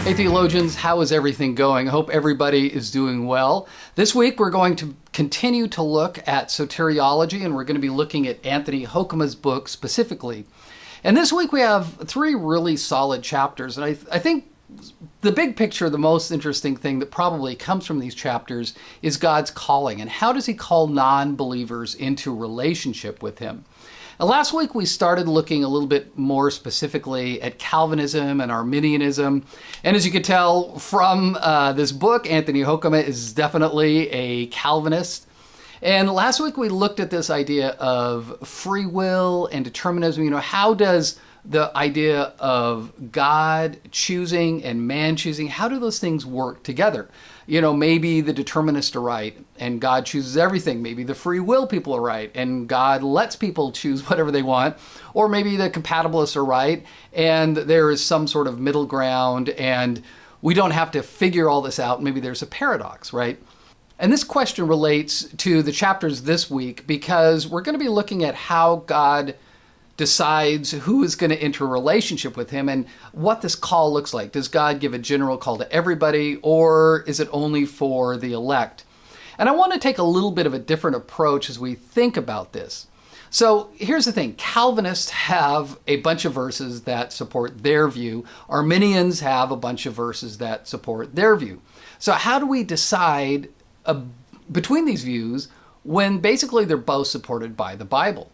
Hey theologians, how is everything going? I hope everybody is doing well. This week we're going to continue to look at soteriology, and we're going to be looking at Anthony Hoekema's book specifically. And this week we have three really solid chapters, and I think the big picture, the most interesting thing that probably comes from these chapters is God's calling, and how does he call non-believers into relationship with him? Now, last week we started looking a little bit more specifically at Calvinism and Arminianism. And as you can tell from this book, Anthony Hoekema is definitely a Calvinist. And last week we looked at this idea of free will and determinism. You know, how does the idea of God choosing and man choosing, how do those things work together? You know, maybe the determinists are right and God chooses everything. Maybe the free will people are right and God lets people choose whatever they want. Or maybe the compatibilists are right and there is some sort of middle ground and we don't have to figure all this out. Maybe there's a paradox, right? And this question relates to the chapters this week because we're going to be looking at how God decides who is going to enter a relationship with him and what this call looks like. Does God give a general call to everybody, or is it only for the elect? And I want to take a little bit of a different approach as we think about this. So here's the thing. Calvinists have a bunch of verses that support their view. Arminians have a bunch of verses that support their view. So how do we decide between these views when basically they're both supported by the Bible?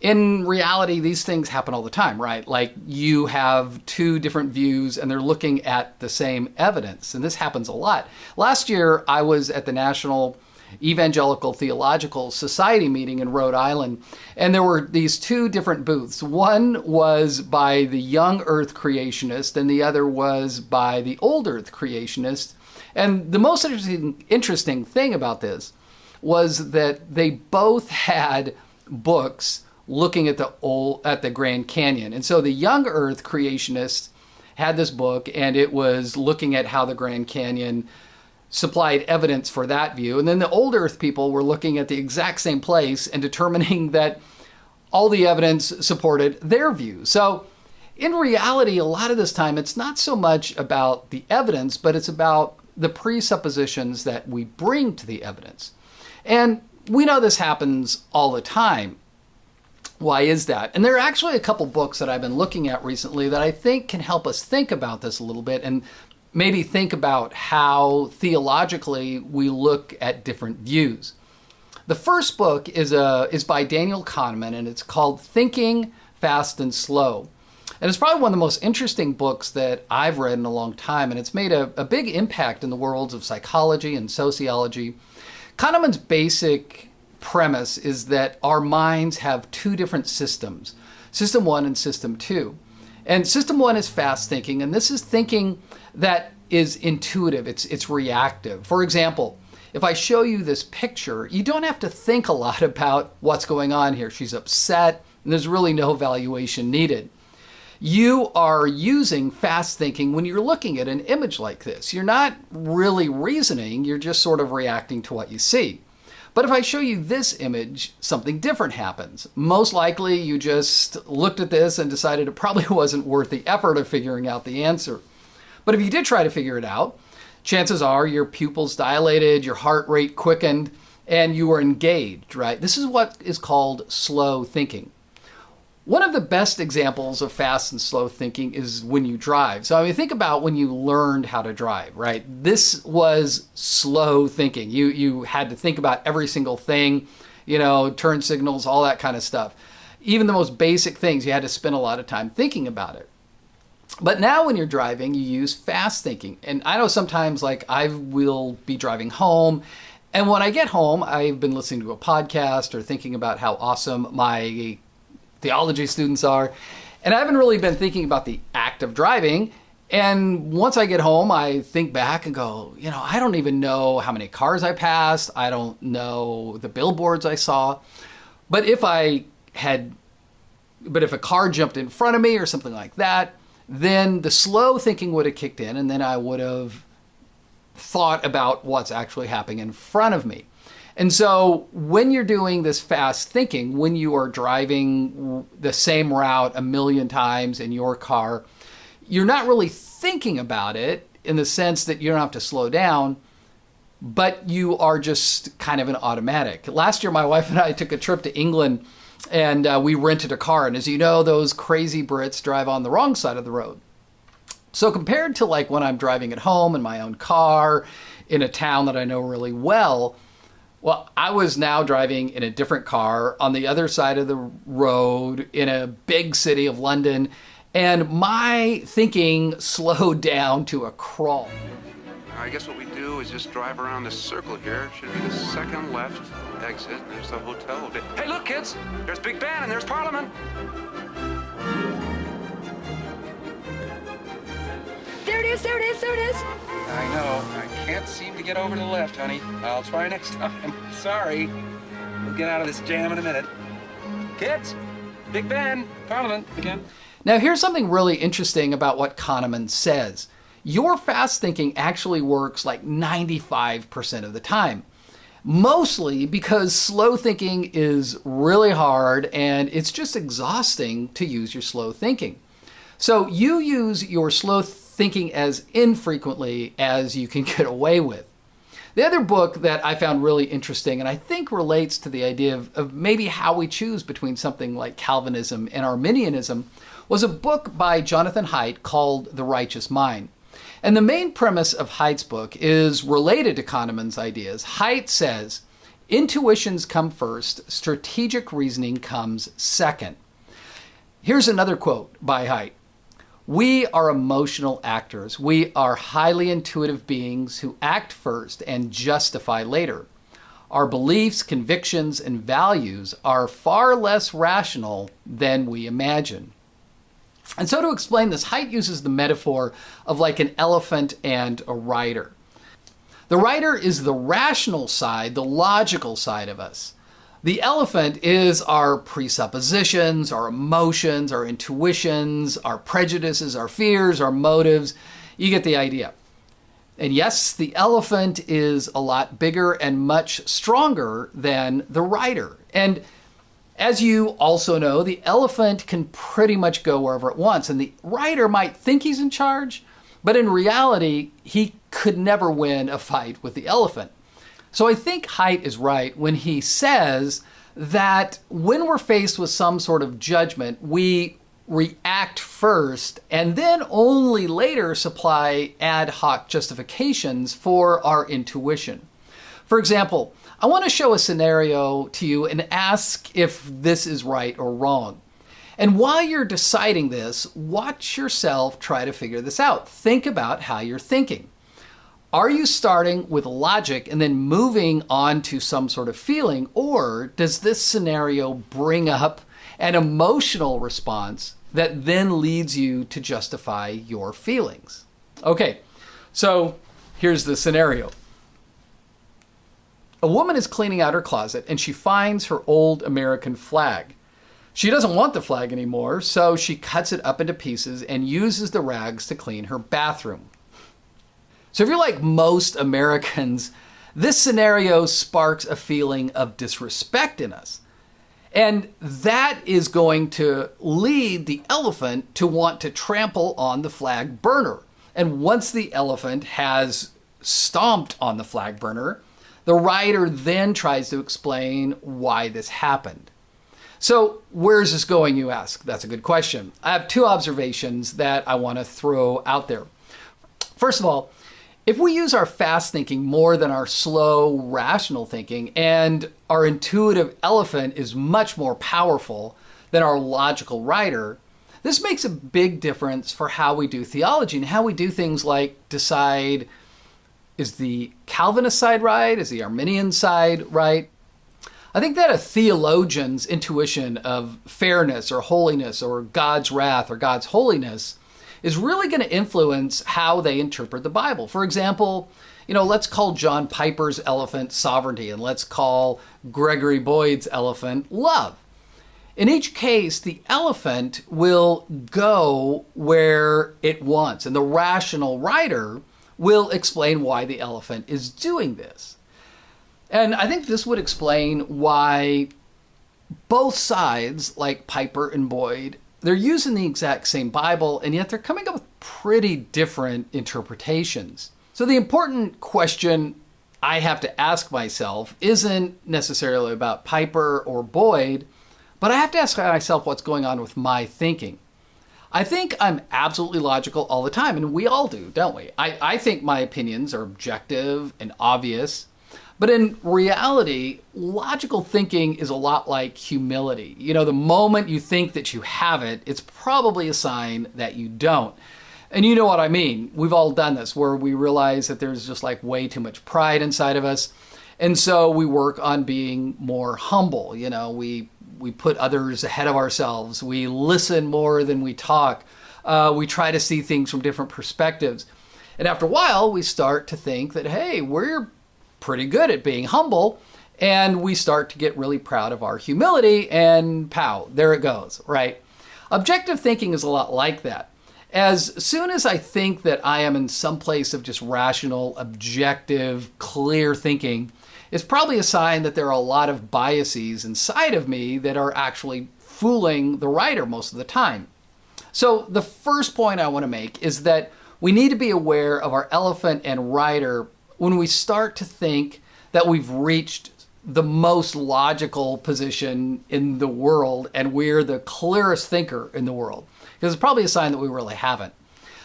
In reality, these things happen all the time, right? Like you have two different views and they're looking at the same evidence. And this happens a lot. Last year, I was at the National Evangelical Theological Society meeting in Rhode Island, and there were these two different booths. One was by the young earth creationist and the other was by the old earth creationist. And the most interesting thing about this was that they both had books looking at the Grand Canyon. And so the young earth creationists had this book and it was looking at how the Grand Canyon supplied evidence for that view. And then the old earth people were looking at the exact same place and determining that all the evidence supported their view. So in reality, a lot of this time, it's not so much about the evidence, but it's about the presuppositions that we bring to the evidence. And we know this happens all the time. Why is that? And there are actually a couple books that I've been looking at recently that I think can help us think about this a little bit and maybe think about how theologically we look at different views. The first book is by Daniel Kahneman, and it's called Thinking Fast and Slow. And it's probably one of the most interesting books that I've read in a long time, and it's made a big impact in the worlds of psychology and sociology. Kahneman's basic premise is that our minds have two different systems, system one and system two. And system one is fast thinking, and this is thinking that is intuitive, it's reactive. For example, if I show you this picture, you don't have to think a lot about what's going on here. She's upset, and there's really no evaluation needed. You are using fast thinking when you're looking at an image like this. You're not really reasoning, you're just sort of reacting to what you see. But if I show you this image, something different happens. Most likely you just looked at this and decided it probably wasn't worth the effort of figuring out the answer. But if you did try to figure it out, chances are your pupils dilated, your heart rate quickened, and you were engaged, right? This is what is called slow thinking. One of the best examples of fast and slow thinking is when you drive. So I mean, think about when you learned how to drive, right? This was slow thinking. You had to think about every single thing, you know, turn signals, all that kind of stuff. Even the most basic things, you had to spend a lot of time thinking about it. But now when you're driving, you use fast thinking. And I know sometimes like I will be driving home, and when I get home, I've been listening to a podcast or thinking about how awesome my theology students are. And I haven't really been thinking about the act of driving. And once I get home, I think back and go, you know, I don't even know how many cars I passed. I don't know the billboards I saw. But if a car jumped in front of me or something like that, then the slow thinking would have kicked in, and then I would have thought about what's actually happening in front of me. And so when you're doing this fast thinking, when you are driving the same route a million times in your car, you're not really thinking about it in the sense that you don't have to slow down, but you are just kind of an automatic. Last year, my wife and I took a trip to England, and we rented a car. And as you know, those crazy Brits drive on the wrong side of the road. So compared to like when I'm driving at home in my own car in a town that I know really well, I was now driving in a different car on the other side of the road in a big city of London, and my thinking slowed down to a crawl. I guess what we do is just drive around this circle here. Should be the second left exit. There's the hotel. Hey, look, kids! There's Big Ben and there's Parliament. There it is, there it is, there it is. I know. I can't seem to get over to the left, honey. I'll try next time. Sorry. We'll get out of this jam in a minute. Kids, Big Ben, Parliament again. Now, here's something really interesting about what Kahneman says. Your fast thinking actually works like 95% of the time. Mostly because slow thinking is really hard and it's just exhausting to use your slow thinking. So you use your slow thinking as infrequently as you can get away with. The other book that I found really interesting and I think relates to the idea of maybe how we choose between something like Calvinism and Arminianism was a book by Jonathan Haidt called The Righteous Mind. And the main premise of Haidt's book is related to Kahneman's ideas. Haidt says, intuitions come first, strategic reasoning comes second. Here's another quote by Haidt. We are emotional actors. We are highly intuitive beings who act first and justify later. Our beliefs, convictions, and values are far less rational than we imagine. And so to explain this, Haidt uses the metaphor of like an elephant and a rider. The rider is the rational side, the logical side of us. The elephant is our presuppositions, our emotions, our intuitions, our prejudices, our fears, our motives. You get the idea. And yes, the elephant is a lot bigger and much stronger than the rider. And as you also know, the elephant can pretty much go wherever it wants, and the rider might think he's in charge, but in reality, he could never win a fight with the elephant. So I think Haidt is right when he says that when we're faced with some sort of judgment, we react first and then only later supply ad hoc justifications for our intuition. For example, I want to show a scenario to you and ask if this is right or wrong. And while you're deciding this, watch yourself try to figure this out. Think about how you're thinking. Are you starting with logic and then moving on to some sort of feeling, or does this scenario bring up an emotional response that then leads you to justify your feelings? Okay, so here's the scenario. A woman is cleaning out her closet and she finds her old American flag. She doesn't want the flag anymore, so she cuts it up into pieces and uses the rags to clean her bathroom. So if you're like most Americans, this scenario sparks a feeling of disrespect in us. And that is going to lead the elephant to want to trample on the flag burner. And once the elephant has stomped on the flag burner, the rider then tries to explain why this happened. So where is this going, you ask? That's a good question. I have two observations that I want to throw out there. First of all, if we use our fast thinking more than our slow, rational thinking, and our intuitive elephant is much more powerful than our logical rider, this makes a big difference for how we do theology and how we do things like decide, is the Calvinist side right? Is the Arminian side right? I think that a theologian's intuition of fairness or holiness or God's wrath or God's holiness is really going to influence how they interpret the Bible. For example, let's call John Piper's elephant sovereignty, and let's call Gregory Boyd's elephant love. In each case, the elephant will go where it wants, and the rational rider will explain why the elephant is doing this. And I think this would explain why both sides, like Piper and Boyd, they're using the exact same Bible, and yet they're coming up with pretty different interpretations. So the important question I have to ask myself isn't necessarily about Piper or Boyd, but I have to ask myself what's going on with my thinking. I think I'm absolutely logical all the time, and we all do, don't we? I think my opinions are objective and obvious, but in reality, logical thinking is a lot like humility. You know, the moment you think that you have it, it's probably a sign that you don't. And you know what I mean. We've all done this, where we realize that there's just like way too much pride inside of us. And so we work on being more humble. You know, we put others ahead of ourselves. We listen more than we talk. We try to see things from different perspectives. And after a while, we start to think that, hey, we're pretty good at being humble. And we start to get really proud of our humility, and pow, there it goes, right? Objective thinking is a lot like that. As soon as I think that I am in some place of just rational, objective, clear thinking, it's probably a sign that there are a lot of biases inside of me that are actually fooling the writer most of the time. So the first point I want to make is that we need to be aware of our elephant and rider when we start to think that we've reached the most logical position in the world and we're the clearest thinker in the world. Because it's probably a sign that we really haven't.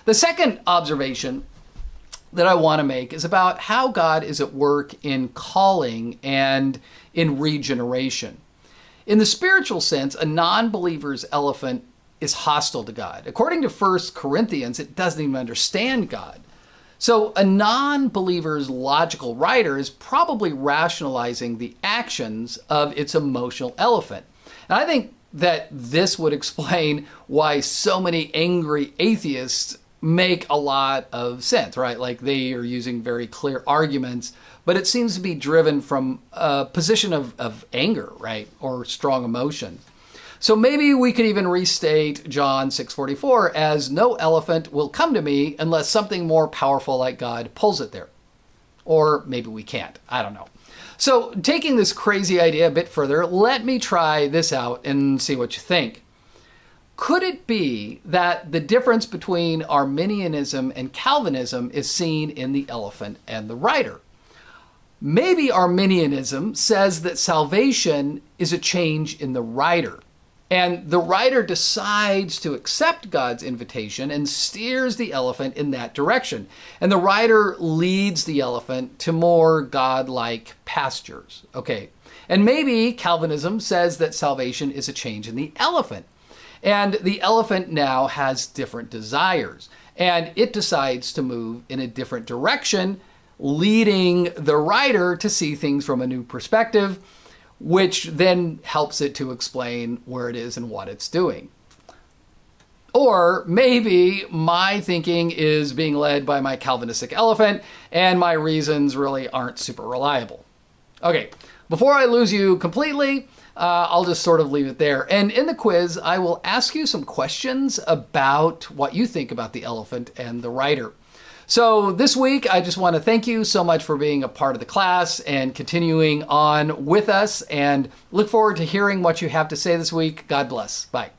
The second observation that I want to make is about how God is at work in calling and in regeneration. In the spiritual sense, a non-believer's elephant is hostile to God. According to 1 Corinthians, it doesn't even understand God. So a non-believer's logical rider is probably rationalizing the actions of its emotional elephant. And I think that this would explain why so many angry atheists make a lot of sense, right? Like they are using very clear arguments, but it seems to be driven from a position of anger, right? Or strong emotion. So maybe we could even restate John 6:44 as no elephant will come to me unless something more powerful like God pulls it there. Or maybe we can't. I don't know. So taking this crazy idea a bit further, let me try this out and see what you think. Could it be that the difference between Arminianism and Calvinism is seen in the elephant and the rider? Maybe Arminianism says that salvation is a change in the rider, and the rider decides to accept God's invitation and steers the elephant in that direction. And the rider leads the elephant to more God-like pastures. Okay. And maybe Calvinism says that salvation is a change in the elephant. And the elephant now has different desires. And it decides to move in a different direction, leading the rider to see things from a new perspective, which then helps it to explain where it is and what it's doing. Or maybe my thinking is being led by my Calvinistic elephant and my reasons really aren't super reliable. Okay, before I lose you completely, I'll just sort of leave it there. And in the quiz, I will ask you some questions about what you think about the elephant and the rider. So this week, I just want to thank you so much for being a part of the class and continuing on with us, and look forward to hearing what you have to say this week. God bless. Bye.